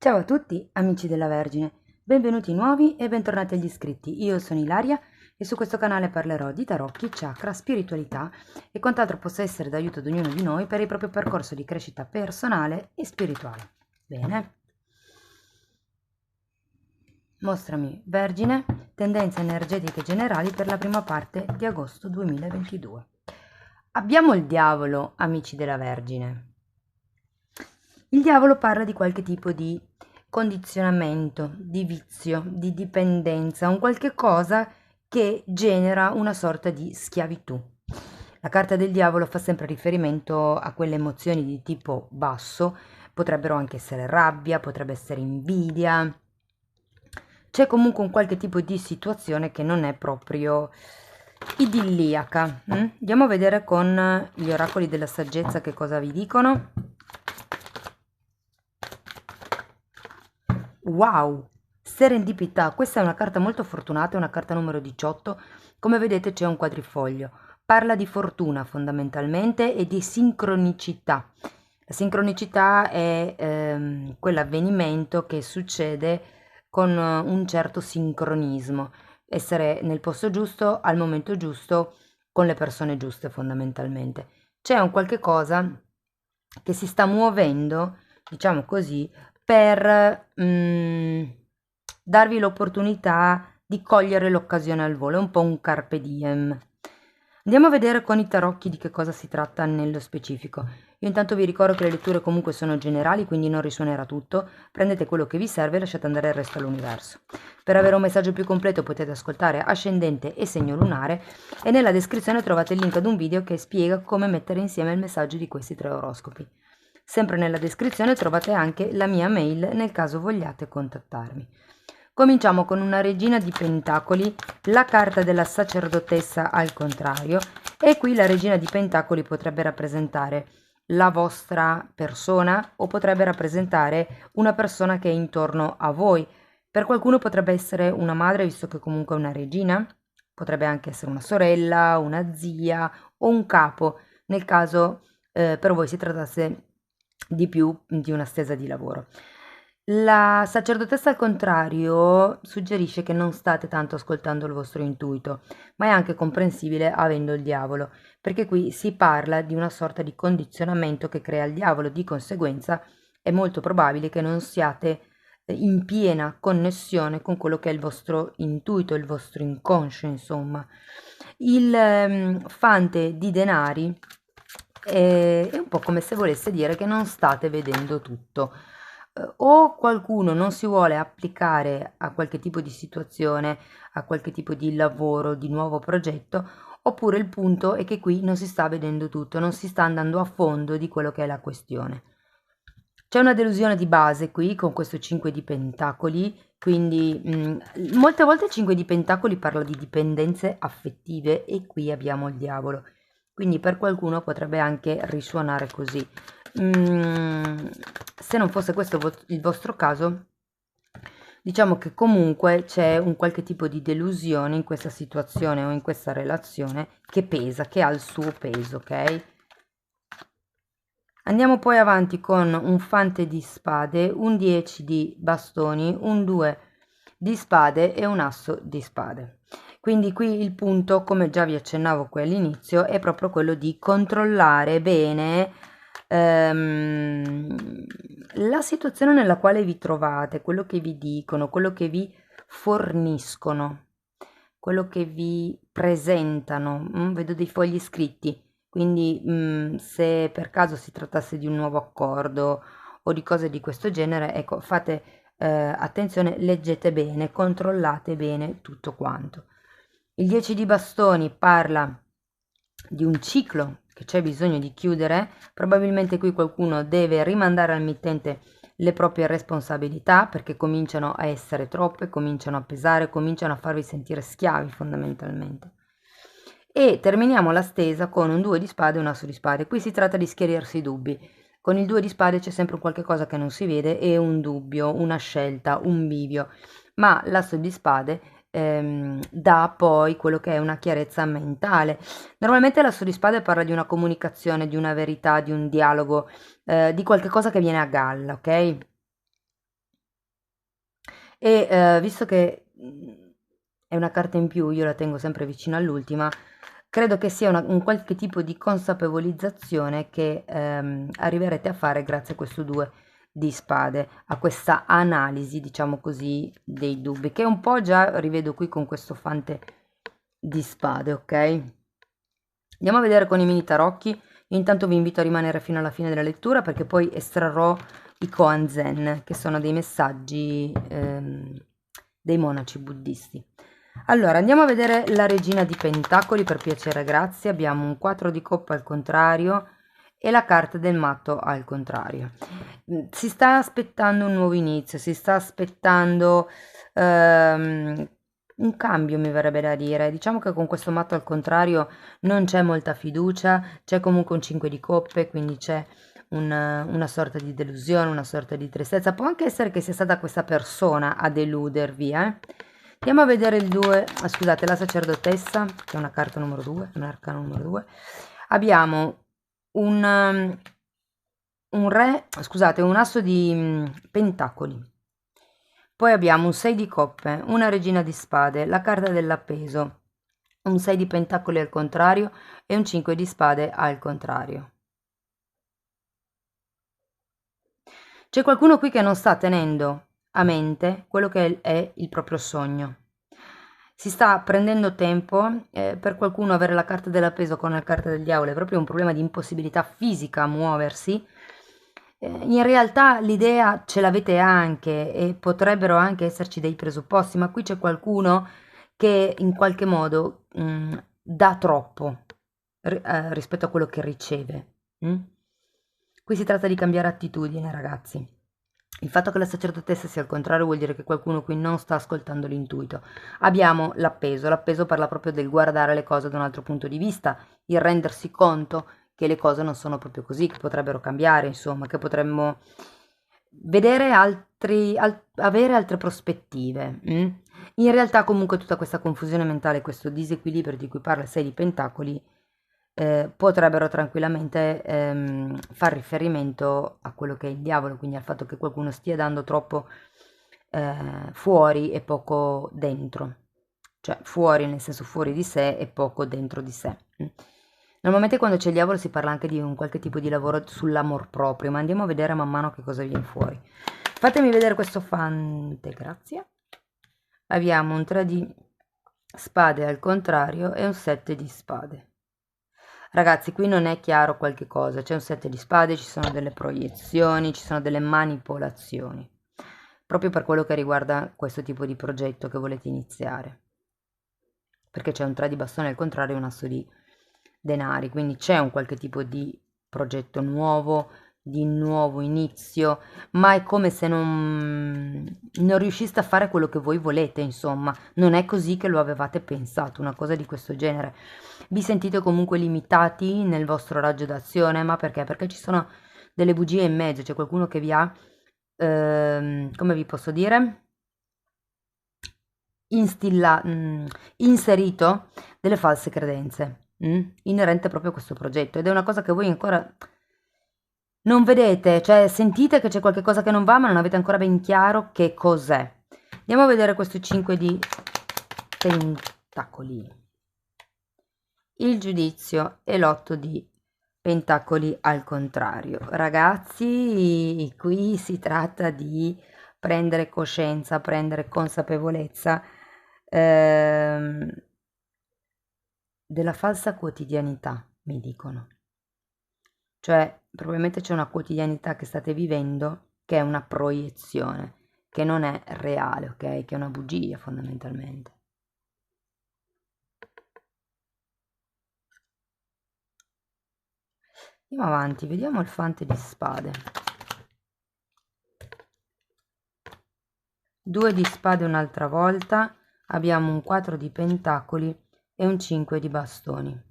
Ciao a tutti, amici della Vergine, benvenuti nuovi e bentornati agli iscritti. Io sono Ilaria e su questo canale parlerò di tarocchi, chakra, spiritualità e quant'altro possa essere d'aiuto ad ognuno di noi per il proprio percorso di crescita personale e spirituale. Bene. Mostrami, Vergine, tendenze energetiche generali per la prima parte di agosto 2022. Abbiamo il diavolo, amici della Vergine. Il diavolo parla di qualche tipo di condizionamento, di vizio, di dipendenza, un qualche cosa che genera una sorta di schiavitù. La carta del diavolo fa sempre riferimento a quelle emozioni di tipo basso, potrebbero anche essere rabbia, potrebbe essere invidia. C'è comunque un qualche tipo di situazione che non è proprio idilliaca. Andiamo a vedere con gli oracoli della saggezza che cosa vi dicono. Wow! Serendipità, questa è una carta molto fortunata, è una carta numero 18. Come vedete c'è un quadrifoglio. Parla di fortuna fondamentalmente e di sincronicità. La sincronicità è quell'avvenimento che succede con un certo sincronismo, essere nel posto giusto, al momento giusto, con le persone giuste fondamentalmente. C'è un qualche cosa che si sta muovendo, diciamo così, per darvi l'opportunità di cogliere l'occasione al volo, è un po' un carpe diem. Andiamo a vedere con i tarocchi di che cosa si tratta nello specifico. Io intanto vi ricordo che le letture comunque sono generali, quindi non risuonerà tutto. Prendete quello che vi serve e lasciate andare il resto all'universo. Per avere un messaggio più completo potete ascoltare ascendente e segno lunare e nella descrizione trovate il link ad un video che spiega come mettere insieme il messaggio di questi tre oroscopi. Sempre nella descrizione trovate anche la mia mail nel caso vogliate contattarmi. Cominciamo con una regina di pentacoli, la carta della sacerdotessa al contrario, e qui la regina di pentacoli potrebbe rappresentare la vostra persona o potrebbe rappresentare una persona che è intorno a voi. Per qualcuno potrebbe essere una madre, visto che comunque è una regina, potrebbe anche essere una sorella, una zia o un capo, nel caso per voi si trattasse di più di una stesa di lavoro. La sacerdotessa al contrario suggerisce che non state tanto ascoltando il vostro intuito, ma è anche comprensibile avendo il diavolo, perché qui si parla di una sorta di condizionamento che crea il diavolo, di conseguenza è molto probabile che non siate in piena connessione con quello che è il vostro intuito, il vostro inconscio, insomma. Il fante di denari è un po' come se volesse dire che non state vedendo tutto. O qualcuno non si vuole applicare a qualche tipo di situazione, a qualche tipo di lavoro, di nuovo progetto, oppure il punto è che qui non si sta vedendo tutto, non si sta andando a fondo di quello che è la questione. C'è una delusione di base qui con questo 5 di pentacoli, quindi molte volte il 5 di pentacoli parla di dipendenze affettive e qui abbiamo il diavolo. Quindi per qualcuno potrebbe anche risuonare così. Se non fosse questo il vostro caso, diciamo che comunque c'è un qualche tipo di delusione in questa situazione o in questa relazione che pesa, che ha il suo peso, ok? Andiamo poi avanti con un fante di spade, un 10 di bastoni, un 2 di spade e un asso di spade. Quindi qui il punto, come già vi accennavo qui all'inizio, è proprio quello di controllare bene la situazione nella quale vi trovate, quello che vi dicono, quello che vi forniscono, quello che vi presentano. Vedo dei fogli scritti. Quindi se per caso si trattasse di un nuovo accordo o di cose di questo genere, ecco, fate attenzione, leggete bene, controllate bene tutto quanto. Il 10 di bastoni parla di un ciclo che c'è bisogno di chiudere, probabilmente qui qualcuno deve rimandare al mittente le proprie responsabilità perché cominciano a essere troppe, cominciano a pesare, cominciano a farvi sentire schiavi fondamentalmente. E terminiamo la stesa con un 2 di spade e un asso di spade. Qui si tratta di schiarirsi i dubbi. Con il 2 di spade c'è sempre qualche cosa che non si vede e un dubbio, una scelta, un bivio. Ma l'asso di spade dà poi quello che è una chiarezza mentale. Normalmente l'asso di spade parla di una comunicazione, di una verità, di un dialogo, di qualche cosa che viene a galla, ok? e visto che è una carta in più, io la tengo sempre vicino all'ultima, credo che sia un qualche tipo di consapevolizzazione che arriverete a fare grazie a questo 2 di spade, a questa analisi, diciamo così, dei dubbi, che un po' già rivedo qui con questo fante di spade, ok? Andiamo a vedere con i mini tarocchi. Io intanto vi invito a rimanere fino alla fine della lettura perché poi estrarrò i koan zen, che sono dei messaggi dei monaci buddisti. Allora, andiamo a vedere la regina di pentacoli, per piacere, grazie. Abbiamo un 4 di coppa al contrario e la carta del matto al contrario. Si sta aspettando un nuovo inizio, si sta aspettando un cambio, mi verrebbe da dire. Diciamo che con questo matto al contrario non c'è molta fiducia, c'è comunque un 5 di coppe, quindi c'è una sorta di delusione, una sorta di tristezza. Può anche essere che sia stata questa persona a deludervi, eh? Andiamo a vedere il 2, scusate, la sacerdotessa, che è una carta numero 2, un arcano numero 2. Abbiamo un re, scusate, un asso di pentacoli. Poi abbiamo un 6 di coppe, una regina di spade, la carta dell'appeso, un 6 di pentacoli al contrario e un 5 di spade al contrario. C'è qualcuno qui che non sta tenendo a mente quello che è il proprio sogno. Si sta prendendo tempo, per qualcuno avere la carta dell'appeso con la carta del diavolo è proprio un problema di impossibilità fisica a muoversi. In realtà l'idea ce l'avete anche e potrebbero anche esserci dei presupposti, ma qui c'è qualcuno che in qualche modo dà troppo rispetto a quello che riceve. Qui si tratta di cambiare attitudine, ragazzi. Il fatto che la sacerdotessa sia al contrario vuol dire che qualcuno qui non sta ascoltando l'intuito. Abbiamo l'appeso, l'appeso parla proprio del guardare le cose da un altro punto di vista, il rendersi conto che le cose non sono proprio così, che potrebbero cambiare, insomma, che potremmo vedere avere altre prospettive. In realtà comunque tutta questa confusione mentale, questo disequilibrio di cui parla il 6 di Pentacoli, potrebbero tranquillamente far riferimento a quello che è il diavolo, quindi al fatto che qualcuno stia dando troppo fuori e poco dentro, cioè fuori nel senso fuori di sé e poco dentro di sé. Normalmente quando c'è il diavolo si parla anche di un qualche tipo di lavoro sull'amor proprio, ma andiamo a vedere man mano che cosa viene fuori. Fatemi vedere questo fante, grazie. Abbiamo un 3 di spade al contrario e un 7 di spade. Ragazzi, qui non è chiaro qualche cosa, c'è un 7 di spade, ci sono delle proiezioni, ci sono delle manipolazioni, proprio per quello che riguarda questo tipo di progetto che volete iniziare, perché c'è un 3 di bastone al contrario e un asso di denari, quindi c'è un qualche tipo di progetto nuovo, di nuovo inizio, ma è come se non riusciste a fare quello che voi volete, insomma, non è così che lo avevate pensato, una cosa di questo genere. Vi sentite comunque limitati nel vostro raggio d'azione, ma perché? Perché ci sono delle bugie in mezzo, c'è qualcuno che vi ha, come vi posso dire, inserito delle false credenze, inerente proprio a questo progetto, ed è una cosa che voi ancora non vedete, cioè sentite che c'è qualche cosa che non va, ma non avete ancora ben chiaro che cos'è. Andiamo a vedere questo 5 di pentacoli, il giudizio e l'8 di pentacoli al contrario. Ragazzi, qui si tratta di prendere coscienza, prendere consapevolezza della falsa quotidianità, mi dicono. Cioè, probabilmente c'è una quotidianità che state vivendo che è una proiezione, che non è reale, ok? Che è una bugia fondamentalmente. Andiamo avanti, vediamo il fante di spade. 2 di spade un'altra volta, abbiamo un 4 di pentacoli e un 5 di bastoni.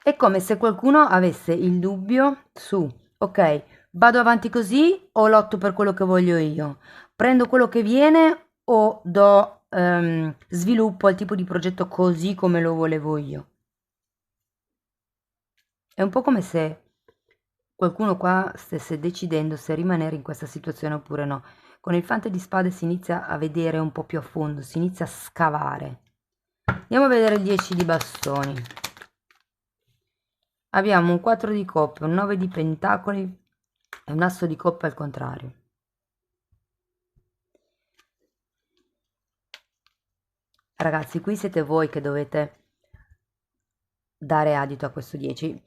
È come se qualcuno avesse il dubbio su, ok, vado avanti così o lotto per quello che voglio io? Prendo quello che viene o do sviluppo al tipo di progetto così come lo volevo io? È un po' come se qualcuno qua stesse decidendo se rimanere in questa situazione oppure no. Con il fante di spade si inizia a vedere un po' più a fondo, si inizia a scavare. Andiamo a vedere il 10 di bastoni. Abbiamo un 4 di coppe, un 9 di pentacoli e un asso di coppe al contrario. Ragazzi, qui siete voi che dovete dare adito a questo 10.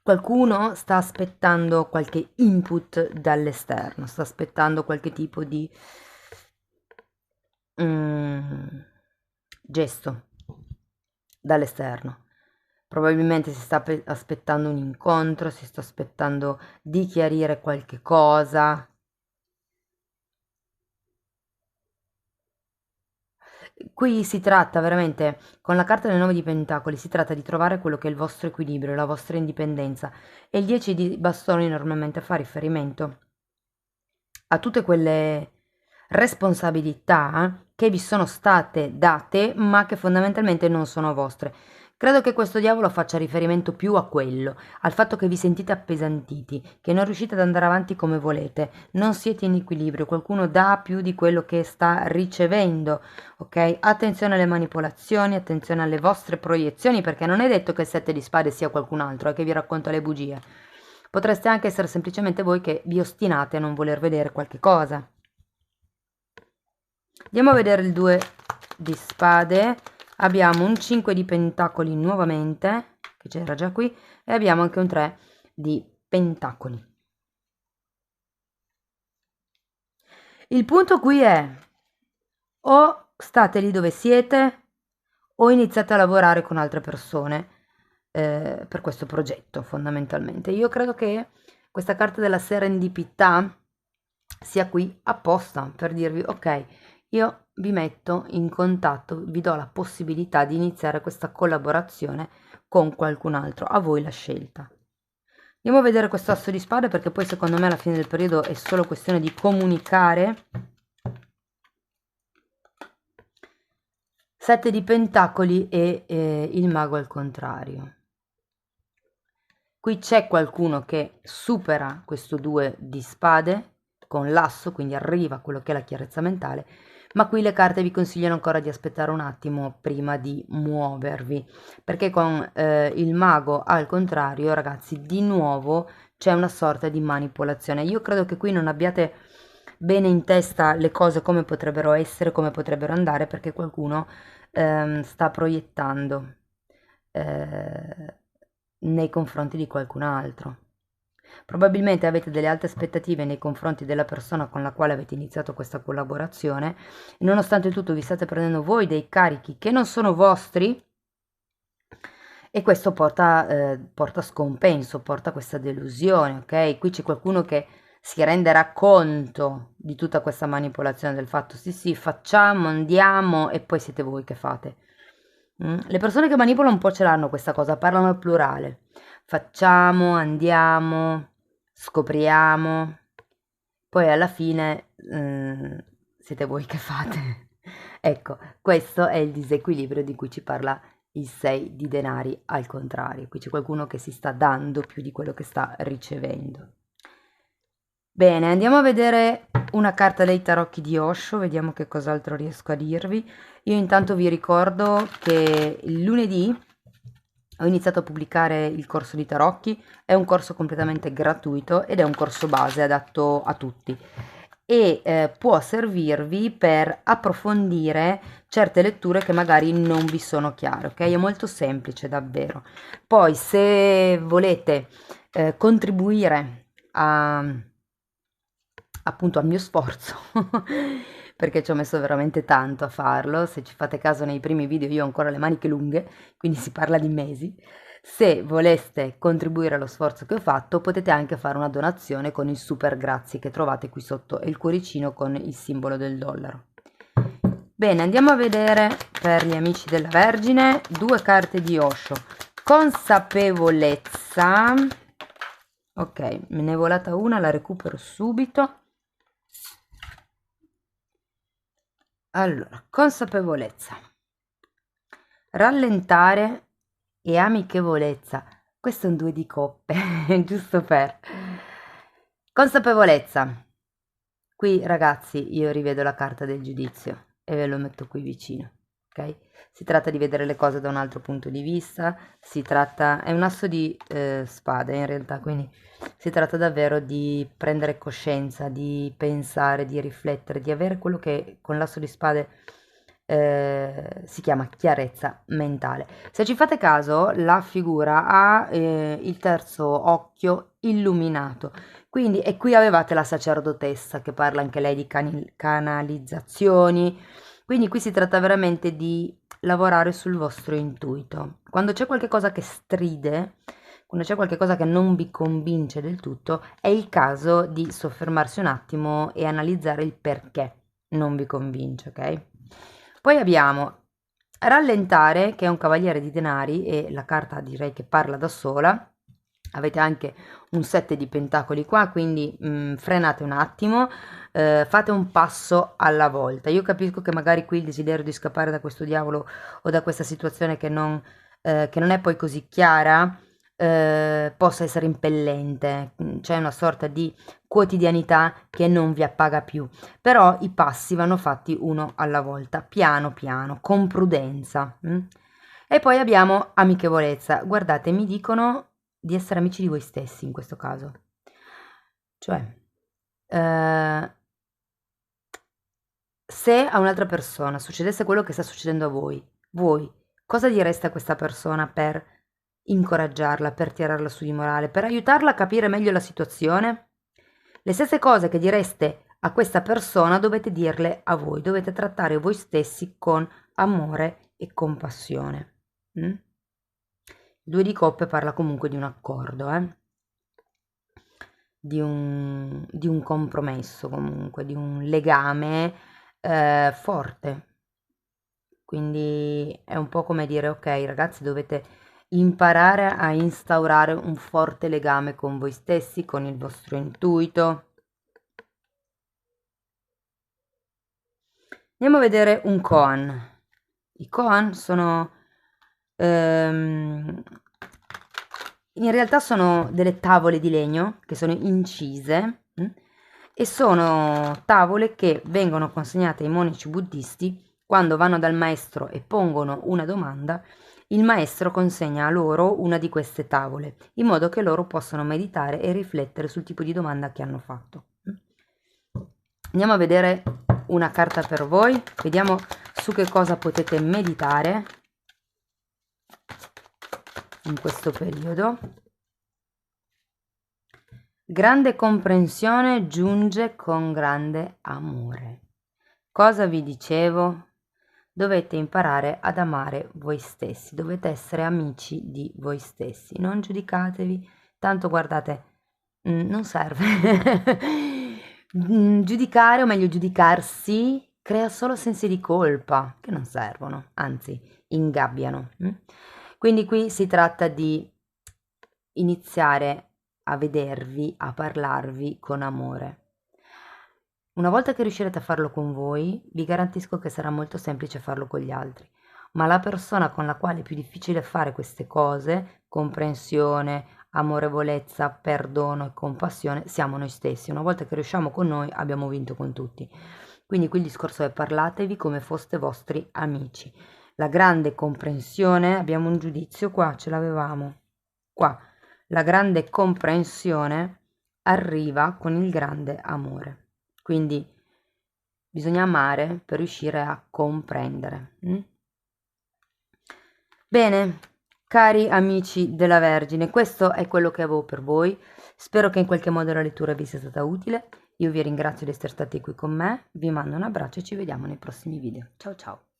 Qualcuno sta aspettando qualche input dall'esterno, sta aspettando qualche tipo di gesto dall'esterno. Probabilmente si sta aspettando un incontro, si sta aspettando di chiarire qualche cosa. Qui si tratta veramente, con la carta del 9 di pentacoli, si tratta di trovare quello che è il vostro equilibrio, la vostra indipendenza. E il 10 di bastoni normalmente fa riferimento a tutte quelle responsabilità che vi sono state date, ma che fondamentalmente non sono vostre. Credo che questo diavolo faccia riferimento più a quello, al fatto che vi sentite appesantiti, che non riuscite ad andare avanti come volete, non siete in equilibrio, qualcuno dà più di quello che sta ricevendo, ok? Attenzione alle manipolazioni, attenzione alle vostre proiezioni, perché non è detto che il 7 di spade sia qualcun altro, che vi racconta le bugie. Potreste anche essere semplicemente voi che vi ostinate a non voler vedere qualche cosa. Andiamo a vedere il 2 di spade. Abbiamo un 5 di pentacoli nuovamente, che c'era già qui, e abbiamo anche un 3 di pentacoli. Il punto qui è: o state lì dove siete, o iniziate a lavorare con altre persone per questo progetto, fondamentalmente. Io credo che questa carta della serendipità sia qui apposta per dirvi: ok, io vi metto in contatto, vi do la possibilità di iniziare questa collaborazione con qualcun altro, a voi la scelta. Andiamo a vedere questo asso di spade, perché poi secondo me alla fine del periodo è solo questione di comunicare. 7 di pentacoli e il mago al contrario. Qui c'è qualcuno che supera questo 2 di spade con l'asso, quindi arriva a quello che è la chiarezza mentale, ma qui le carte vi consigliano ancora di aspettare un attimo prima di muovervi, perché con il mago al contrario, ragazzi, di nuovo c'è una sorta di manipolazione. Io credo che qui non abbiate bene in testa le cose come potrebbero essere, come potrebbero andare, perché qualcuno sta proiettando nei confronti di qualcun altro. Probabilmente avete delle alte aspettative nei confronti della persona con la quale avete iniziato questa collaborazione e nonostante tutto vi state prendendo voi dei carichi che non sono vostri, e questo porta scompenso, porta questa delusione, ok? Qui c'è qualcuno che si renderà conto di tutta questa manipolazione, del fatto sì sì facciamo, andiamo e poi siete voi che fate. Le persone che manipolano un po' ce l'hanno questa cosa, parlano al plurale. Facciamo, andiamo, scopriamo, poi alla fine siete voi che fate. Ecco, questo è il disequilibrio di cui ci parla il 6 di denari al contrario. Qui c'è qualcuno che si sta dando più di quello che sta ricevendo. Bene, andiamo a vedere una carta dei tarocchi di Osho, vediamo che cos'altro riesco a dirvi. Io intanto vi ricordo che il lunedì ho iniziato a pubblicare il corso di tarocchi, è un corso completamente gratuito ed è un corso base adatto a tutti e può servirvi per approfondire certe letture che magari non vi sono chiare, ok? È molto semplice davvero. Poi se volete contribuire appunto al mio sforzo perché ci ho messo veramente tanto a farlo, se ci fate caso nei primi video io ho ancora le maniche lunghe, quindi si parla di mesi. Se voleste contribuire allo sforzo che ho fatto potete anche fare una donazione con il super grazie che trovate qui sotto e il cuoricino con il simbolo del dollaro. Bene, andiamo a vedere per gli amici della Vergine 2 carte di Osho. Consapevolezza. Ok, me ne è volata una, la recupero subito. Allora, consapevolezza, rallentare e amichevolezza. Questo è un 2 di coppe, giusto per consapevolezza. Qui ragazzi io rivedo la carta del giudizio e ve lo metto qui vicino, ok? Si tratta di vedere le cose da un altro punto di vista, è un asso di spade in realtà, quindi si tratta davvero di prendere coscienza, di pensare, di riflettere, di avere quello che con l'asso di spade si chiama chiarezza mentale. Se ci fate caso, la figura ha il terzo occhio illuminato, quindi, e qui avevate la sacerdotessa che parla anche lei di canalizzazioni, quindi qui si tratta veramente di lavorare sul vostro intuito. Quando c'è qualche cosa che stride, quando c'è qualche cosa che non vi convince del tutto, è il caso di soffermarsi un attimo e analizzare il perché non vi convince, ok? Poi abbiamo rallentare, che è un cavaliere di denari e la carta direi che parla da sola. Avete anche un 7 di pentacoli qua, quindi frenate un attimo, fate un passo alla volta. Io capisco che magari qui il desiderio di scappare da questo diavolo o da questa situazione che non è poi così chiara, possa essere impellente, c'è una sorta di quotidianità che non vi appaga più, però i passi vanno fatti uno alla volta, piano piano, con prudenza. E poi abbiamo amichevolezza. Guardate, mi dicono di essere amici di voi stessi in questo caso. Cioè, se a un'altra persona succedesse quello che sta succedendo a voi cosa direste a questa persona per incoraggiarla, per tirarla su di morale, per aiutarla a capire meglio la situazione? Le stesse cose che direste a questa persona dovete dirle a voi, dovete trattare voi stessi con amore e compassione. Il 2 di coppe parla comunque di un accordo, di un compromesso comunque, di un legame forte. Quindi è un po' come dire, ok ragazzi, dovete imparare a instaurare un forte legame con voi stessi, con il vostro intuito. Andiamo a vedere un koan. I koan sono in realtà sono delle tavole di legno che sono incise e sono tavole che vengono consegnate ai monaci buddisti quando vanno dal maestro e pongono una domanda. Il maestro consegna a loro una di queste tavole in modo che loro possano meditare e riflettere sul tipo di domanda che hanno fatto. Andiamo a vedere una carta per voi, vediamo su che cosa potete meditare in questo periodo. Grande comprensione giunge con grande amore. Cosa vi dicevo? Dovete imparare ad amare voi stessi, dovete essere amici di voi stessi, non giudicatevi, tanto guardate, non serve. Giudicare, o meglio giudicarsi, crea solo sensi di colpa che non servono, anzi ingabbiano. Quindi qui si tratta di iniziare a vedervi, a parlarvi con amore. Una volta che riuscirete a farlo con voi, vi garantisco che sarà molto semplice farlo con gli altri, ma la persona con la quale è più difficile fare queste cose, comprensione, amorevolezza, perdono e compassione, siamo noi stessi. Una volta che riusciamo con noi, abbiamo vinto con tutti. Quindi qui il discorso è parlatevi come foste vostri amici. La grande comprensione, abbiamo un giudizio qua, ce l'avevamo qua. La grande comprensione arriva con il grande amore. Quindi bisogna amare per riuscire a comprendere. Bene, cari amici della Vergine, questo è quello che avevo per voi. Spero che in qualche modo la lettura vi sia stata utile. Io vi ringrazio di essere stati qui con me, vi mando un abbraccio e ci vediamo nei prossimi video. Ciao ciao!